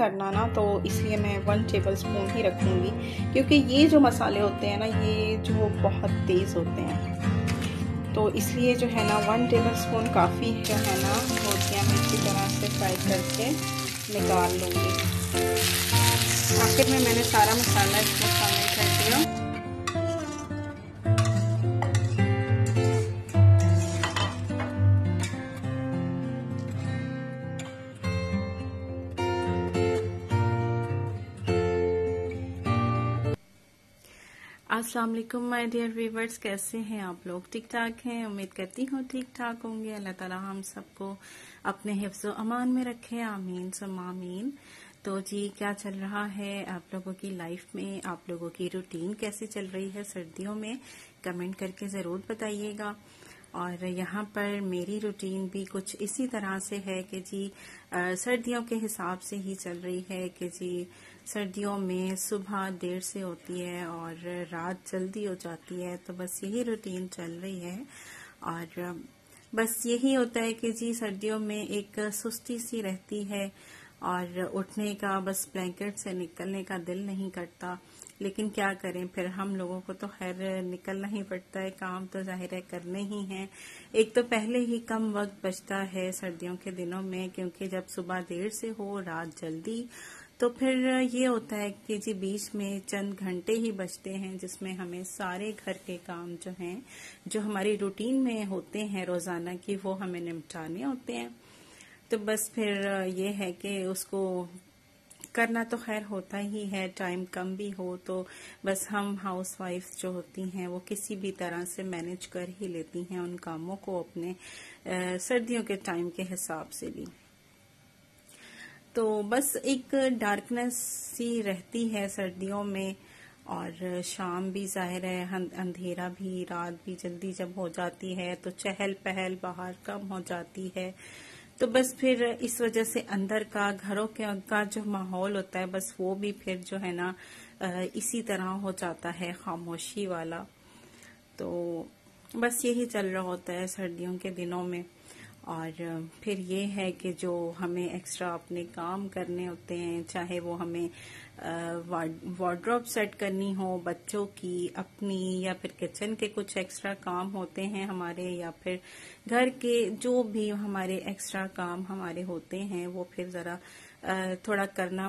करना ना, तो इसलिए मैं 1 टेबल स्पून ही रखूँगी, क्योंकि ये जो मसाले होते हैं ना, ये जो बहुत तेज़ होते हैं, तो इसलिए जो है ना 1 टेबल स्पून काफ़ी जो है ना रोटियाँ मैं इसी तरह से फ्राई करके निकाल लूँगी। आखिर में मैंने सारा मसाला इसमें शामिल कर दिया। अस्सलाम वालेकुम माय डियर व्यूवर्स, कैसे हैं आप लोग? ठीक ठाक हैं? उम्मीद करती हूँ ठीक ठाक होंगे। अल्लाह ताला हम सबको अपने हिफ्ज़ व अमान में रखे, आमीन सुम्मा आमीन। तो जी, क्या चल रहा है आप लोगों की लाइफ में? आप लोगों की रूटीन कैसी चल रही है सर्दियों में? कमेंट करके ज़रूर बताइएगा। और यहाँ पर मेरी रूटीन भी कुछ इसी तरह से है कि जी सर्दियों के हिसाब से ही चल रही है कि जी सर्दियों में सुबह देर से होती है और रात जल्दी हो जाती है, तो बस यही रूटीन चल रही है। और बस यही होता है कि जी सर्दियों में एक सुस्ती सी रहती है और उठने का, बस ब्लैंकेट से निकलने का दिल नहीं करता। लेकिन क्या करें, फिर हम लोगों को तो खैर निकलना ही पड़ता है, काम तो जाहिर है करने ही हैं। एक तो पहले ही कम वक्त बचता है सर्दियों के दिनों में, क्योंकि जब सुबह देर से हो, रात जल्दी, तो फिर ये होता है कि जी बीच में चंद घंटे ही बचते हैं जिसमें हमें सारे घर के काम जो हैं, जो हमारी रूटीन में होते हैं रोजाना की, वो हमें निपटाने होते हैं। तो बस फिर ये है कि उसको करना तो खैर होता ही है, टाइम कम भी हो तो बस हम हाउस वाइफ जो होती हैं वो किसी भी तरह से मैनेज कर ही लेती हैं उन कामों को अपने सर्दियों के टाइम के हिसाब से भी। तो बस एक डार्कनेस सी रहती है सर्दियों में, और शाम भी जाहिर है अंधेरा भी, रात भी जल्दी जब हो जाती है तो चहल पहल बाहर कम हो जाती है। तो बस फिर इस वजह से अंदर का, घरों का जो माहौल होता है, बस वो भी फिर जो है ना इसी तरह हो जाता है, खामोशी वाला। तो बस यही चल रहा होता है सर्दियों के दिनों में। और फिर ये है कि जो हमें एक्स्ट्रा अपने काम करने होते हैं, चाहे वो हमें वार्डरोब सेट करनी हो बच्चों की, अपनी, या फिर किचन के कुछ एक्स्ट्रा काम होते हैं हमारे, या फिर घर के जो भी हमारे एक्स्ट्रा काम हमारे होते हैं, वो फिर जरा थोड़ा करना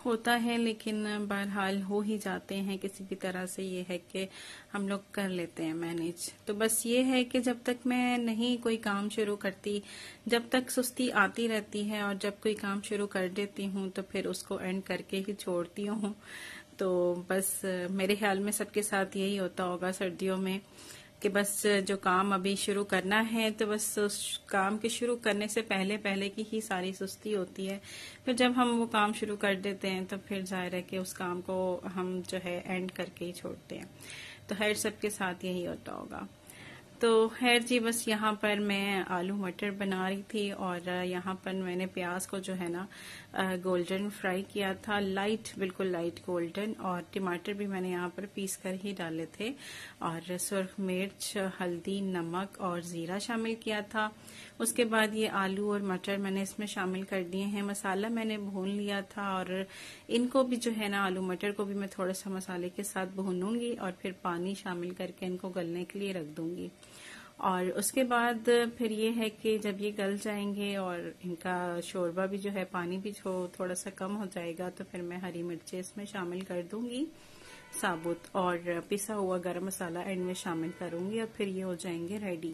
होता है, लेकिन बहरहाल हो ही जाते हैं किसी भी तरह से। ये है कि हम लोग कर लेते हैं मैनेज। तो बस ये है कि जब तक मैं नहीं कोई काम शुरू करती, जब तक सुस्ती आती रहती है, और जब कोई काम शुरू कर देती हूँ तो फिर उसको एंड करके ही छोड़ती हूँ। तो बस मेरे ख्याल में सबके साथ यही होता होगा सर्दियों में कि बस जो काम अभी शुरू करना है, तो बस उस काम के शुरू करने से पहले पहले की ही सारी सुस्ती होती है। फिर जब हम वो काम शुरू कर देते हैं तो फिर जाहिर है कि उस काम को हम जो है एंड करके ही छोड़ते हैं। तो खैर सबके साथ यही होता होगा। तो खैर जी, बस यहाँ पर मैं आलू मटर बना रही थी, और यहाँ पर मैंने प्याज को जो है ना गोल्डन फ्राई किया था, लाइट, बिल्कुल लाइट गोल्डन। और टमाटर भी मैंने यहाँ पर पीस कर ही डाले थे, और सुर्ख मिर्च, हल्दी, नमक और जीरा शामिल किया था। उसके बाद ये आलू और मटर मैंने इसमें शामिल कर दिए हैं। मसाला मैंने भून लिया था, और इनको भी जो है ना आलू मटर को भी मैं थोड़ा सा मसाले के साथ भूनूंगी, और फिर पानी शामिल करके इनको गलने के लिए रख दूंगी। और उसके बाद फिर ये है कि जब ये गल जाएंगे और इनका शोरबा भी जो है, पानी भी थोड़ा सा कम हो जाएगा, तो फिर मैं हरी मिर्चें इसमें शामिल कर दूंगी साबुत, और पिसा हुआ गरम मसाला एंड में शामिल करूंगी, और फिर ये हो जाएंगे रेडी।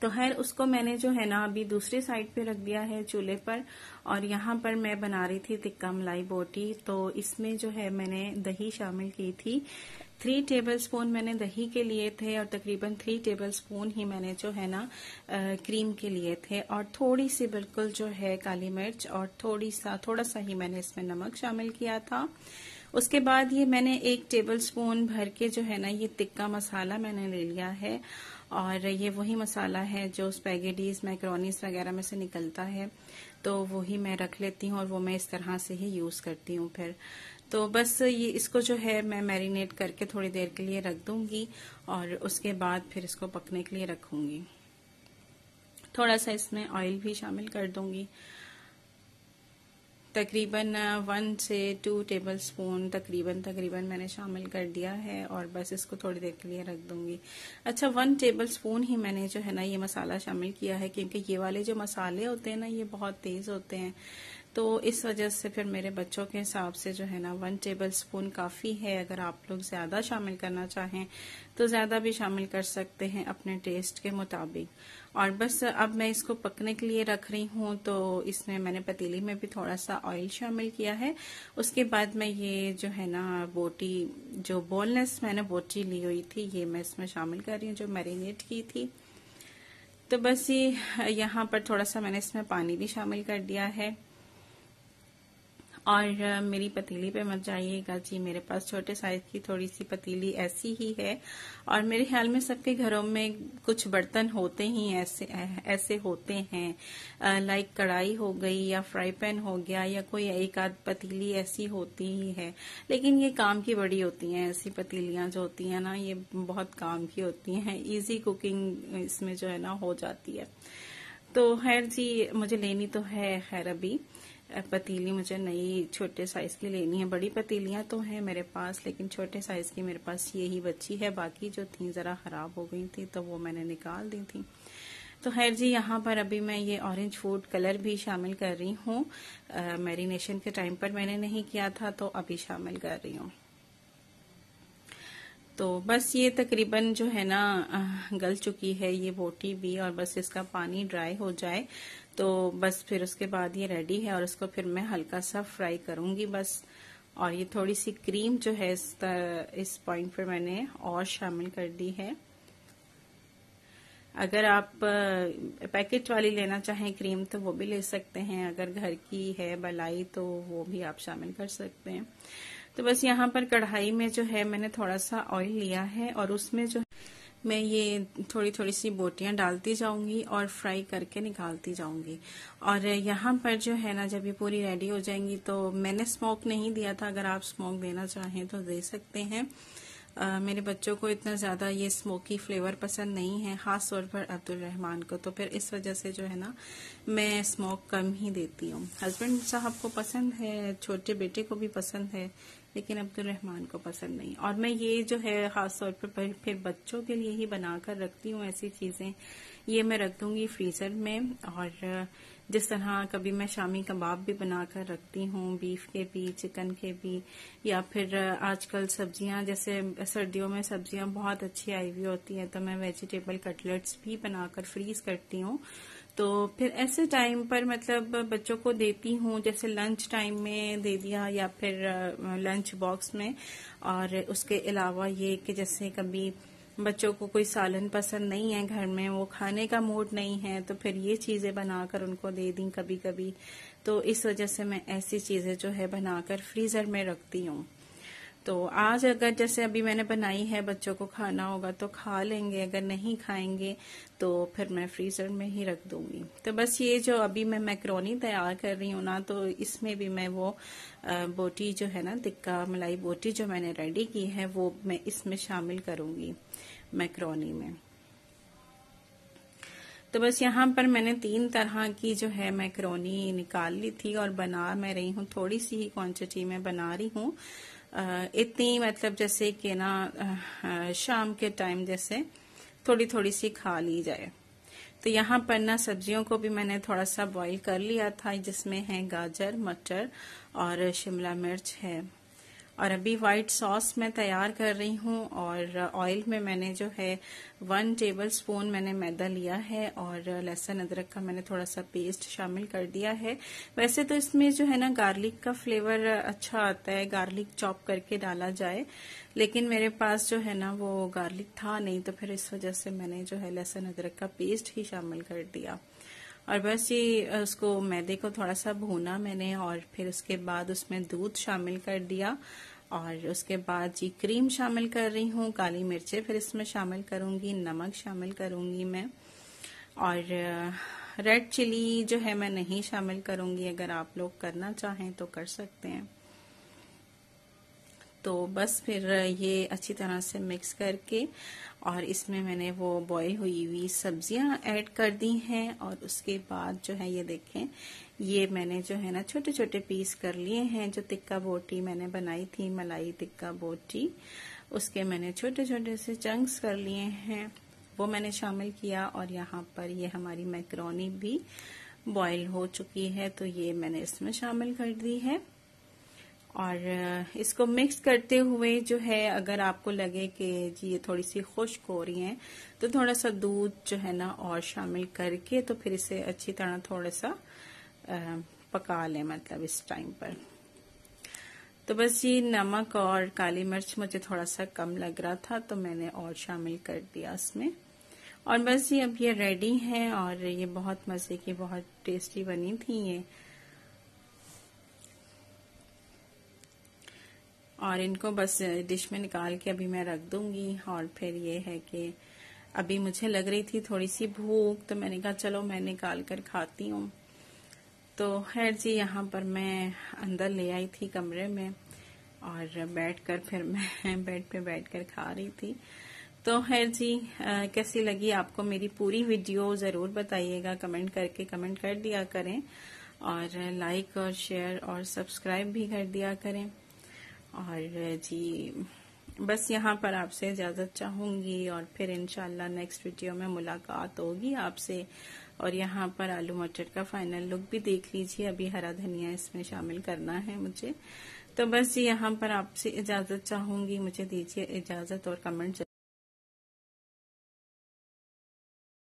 तो खैर उसको मैंने जो है ना अभी दूसरी साइड पे रख दिया है चूल्हे पर, और यहाँ पर मैं बना रही थी तिक्का मलाई बोटी। तो इसमें जो है मैंने दही शामिल की थी। 3 टेबलस्पून मैंने दही के लिए थे, और तकरीबन 3 टेबलस्पून ही मैंने जो है ना क्रीम के लिए थे, और थोड़ी सी बिल्कुल जो है काली मिर्च, और थोड़ा सा ही मैंने इसमें नमक शामिल किया था। उसके बाद ये मैंने 1 टेबलस्पून भर के जो है ना ये तिक्का मसाला मैंने ले लिया है, और ये वही मसाला है जो स्पैगेटीज, मैक्रोनीज वगैरह में से निकलता है, तो वही मैं रख लेती हूँ, और वो मैं इस तरह से ही यूज करती हूँ फिर। तो बस ये इसको जो है मैं मैरिनेट करके थोड़ी देर के लिए रख दूंगी, और उसके बाद फिर इसको पकने के लिए रखूंगी। थोड़ा सा इसमें ऑयल भी शामिल कर दूंगी। तकरीबन 1 से 2 टेबल स्पून तकरीबन मैंने शामिल कर दिया है और बस इसको थोड़ी देर के लिए रख दूंगी। अच्छा, 1 टेबल स्पून ही मैंने जो है ना ये मसाला शामिल किया है, क्योंकि ये वाले जो मसाले होते हैं ना ये बहुत तेज होते हैं, तो इस वजह से फिर मेरे बच्चों के हिसाब से जो है ना 1 टेबल स्पून काफ़ी है। अगर आप लोग ज़्यादा शामिल करना चाहें तो ज़्यादा भी शामिल कर सकते हैं अपने टेस्ट के मुताबिक। और बस अब मैं इसको पकने के लिए रख रही हूँ, तो इसमें मैंने पतीली में भी थोड़ा सा ऑयल शामिल किया है। उसके बाद मैं ये जो है ना बोटी, जो बोनलेस मैंने बोटी ली हुई थी, ये मैं इसमें शामिल कर रही हूँ जो मैरिनेट की थी। तो बस ये यहाँ पर थोड़ा सा मैंने इसमें पानी भी शामिल कर दिया है। और मेरी पतीली पे मत जाइएगा जी, मेरे पास छोटे साइज की थोड़ी सी पतीली ऐसी ही है, और मेरे ख्याल में सबके घरों में कुछ बर्तन होते ही ऐसे होते हैं, लाइक कढ़ाई हो गई या फ्राई पैन हो गया या कोई एक आध पतीली ऐसी होती ही है। लेकिन ये काम की बड़ी होती हैं, ऐसी पतीलियां जो होती हैं ना ये बहुत काम की होती हैं, इजी कुकिंग इसमें जो है ना हो जाती है। तो खैर जी, मुझे लेनी तो है, खैर अभी पतीली मुझे नई छोटे साइज की लेनी है। बड़ी पतीलियां तो हैं मेरे पास, लेकिन छोटे साइज की मेरे पास यही बची है, बाकी जो थी जरा खराब हो गई थी तो वो मैंने निकाल दी थी। तो खैर जी, यहाँ पर अभी मैं ये ऑरेंज फूड कलर भी शामिल कर रही हूँ। मैरिनेशन के टाइम पर मैंने नहीं किया था, तो अभी शामिल कर रही हूँ। तो बस ये तकरीबन जो है ना गल चुकी है ये बोटी भी, और बस इसका पानी ड्राई हो जाए तो बस फिर उसके बाद ये रेडी है, और इसको फिर मैं हल्का सा फ्राई करूंगी बस। और ये थोड़ी सी क्रीम जो है इस पॉइंट पर मैंने और शामिल कर दी है। अगर आप पैकेट वाली लेना चाहें क्रीम तो वो भी ले सकते हैं, अगर घर की है मलाई तो वो भी आप शामिल कर सकते हैं। तो बस यहाँ पर कढ़ाई में जो है मैंने थोड़ा सा ऑयल लिया है, और उसमें जो मैं ये थोड़ी थोड़ी सी बोटियां डालती जाऊंगी और फ्राई करके निकालती जाऊंगी। और यहाँ पर जो है ना जब ये पूरी रेडी हो जाएंगी, तो मैंने स्मोक नहीं दिया था, अगर आप स्मोक देना चाहें तो दे सकते हैं। मेरे बच्चों को इतना ज्यादा ये स्मोकी फ्लेवर पसंद नहीं है, खास तौर पर अब्दुल रहमान को, तो फिर इस वजह से जो है ना मैं स्मोक कम ही देती हूँ। हस्बैंड साहब को पसंद है, छोटे बेटे को भी पसंद है, लेकिन अब्दुल रहमान को पसंद नहीं। और मैं ये जो है खास तौर पर फिर बच्चों के लिए ही बनाकर रखती हूँ ऐसी चीजें। ये मैं रख दूंगी फ्रीजर में, और जिस तरह कभी मैं शामी कबाब भी बनाकर रखती हूँ, बीफ के भी, चिकन के भी, या फिर आजकल सब्जियां, जैसे सर्दियों में सब्जियां बहुत अच्छी आई हुई होती हैं, तो मैं वेजिटेबल कटलेट्स भी बनाकर फ्रीज करती हूँ। तो फिर ऐसे टाइम पर मतलब बच्चों को देती हूँ, जैसे लंच टाइम में दे दिया या फिर लंच बॉक्स में। और उसके अलावा ये कि जैसे कभी बच्चों को कोई सालन पसंद नहीं है घर में, वो खाने का मूड नहीं है, तो फिर ये चीजें बनाकर उनको दे दी कभी कभी। तो इस वजह से मैं ऐसी चीजें जो है बनाकर फ्रीजर में रखती हूँ। तो आज अगर जैसे अभी मैंने बनाई है, बच्चों को खाना होगा तो खा लेंगे, अगर नहीं खाएंगे तो फिर मैं फ्रीजर में ही रख दूंगी। तो बस ये जो अभी मैं मैक्रोनी तैयार कर रही हूँ ना, तो इसमें भी मैं वो बोटी जो है ना, टिक्का मलाई बोटी जो मैंने रेडी की है, वो मैं इसमें शामिल करूंगी मैक्रोनी में। तो बस यहाँ पर मैंने 3 तरह की जो है मैक्रोनी निकाल ली थी, और बना मैं रही हूँ, थोड़ी सी ही क्वांटिटी में बना रही हूँ, इतनी मतलब जैसे कि ना शाम के टाइम जैसे थोड़ी थोड़ी सी खा ली जाए। तो यहाँ पर ना सब्जियों को भी मैंने थोड़ा सा बॉईल कर लिया था, जिसमें है गाजर, मटर और शिमला मिर्च है। और अभी व्हाइट सॉस मैं तैयार कर रही हूँ, और ऑयल में मैंने जो है 1 टेबल स्पून मैंने मैदा लिया है, और लहसुन अदरक का मैंने थोड़ा सा पेस्ट शामिल कर दिया है। वैसे तो इसमें जो है ना गार्लिक का फ्लेवर अच्छा आता है, गार्लिक चॉप करके डाला जाए, लेकिन मेरे पास जो है ना वो गार्लिक था नहीं, तो फिर इस वजह से मैंने जो है लहसुन अदरक का पेस्ट ही शामिल कर दिया। और बस ये उसको मैदे को थोड़ा सा भूना मैंने, और फिर उसके बाद उसमें दूध शामिल कर दिया, और उसके बाद जी क्रीम शामिल कर रही हूँ, काली मिर्चें फिर इसमें शामिल करूंगी, नमक शामिल करूंगी मैं, और रेड चिली जो है मैं नहीं शामिल करूंगी, अगर आप लोग करना चाहें तो कर सकते हैं। तो बस फिर ये अच्छी तरह से मिक्स करके और इसमें मैंने वो बॉईल हुई हुई सब्जियां ऐड कर दी हैं। और उसके बाद जो है ये देखें, ये मैंने जो है ना छोटे छोटे पीस कर लिए हैं। जो टिक्का बोटी मैंने बनाई थी, मलाई टिक्का बोटी, उसके मैंने छोटे छोटे से चंक्स कर लिए हैं, वो मैंने शामिल किया। और यहाँ पर ये हमारी मैक्रोनी भी बॉईल हो चुकी है, तो ये मैंने इसमें शामिल कर दी है। और इसको मिक्स करते हुए जो है, अगर आपको लगे कि जी ये थोड़ी सी खुश्क हो रही हैं, तो थोड़ा सा दूध जो है ना और शामिल करके तो फिर इसे अच्छी तरह थोड़ा सा पका लें, मतलब इस टाइम पर। तो बस ये नमक और काली मिर्च मुझे थोड़ा सा कम लग रहा था, तो मैंने और शामिल कर दिया इसमें। और बस ये अब ये रेडी है और ये बहुत मजे की, बहुत टेस्टी बनी थी ये। और इनको बस डिश में निकाल के अभी मैं रख दूंगी। और फिर ये है कि अभी मुझे लग रही थी थोड़ी सी भूख, तो मैंने कहा चलो मैं निकाल कर खाती हूँ। तो खैर जी, यहाँ पर मैं अंदर ले आई थी कमरे में और बैठकर फिर मैं बेड पे बैठकर खा रही थी। तो खैर जी, कैसी लगी आपको मेरी पूरी वीडियो ज़रूर बताइएगा, कमेंट करके कमेंट कर दिया करें। और लाइक और शेयर और सब्सक्राइब भी कर दिया करें। और जी बस यहाँ पर आपसे इजाज़त चाहूँगी और फिर इंशाल्लाह नेक्स्ट वीडियो में मुलाकात होगी आपसे। और यहाँ पर आलू मटर का फाइनल लुक भी देख लीजिए, अभी हरा धनिया इसमें शामिल करना है मुझे। तो बस यहाँ पर आपसे इजाज़त चाहूँगी, मुझे दीजिए इजाज़त और कमेंट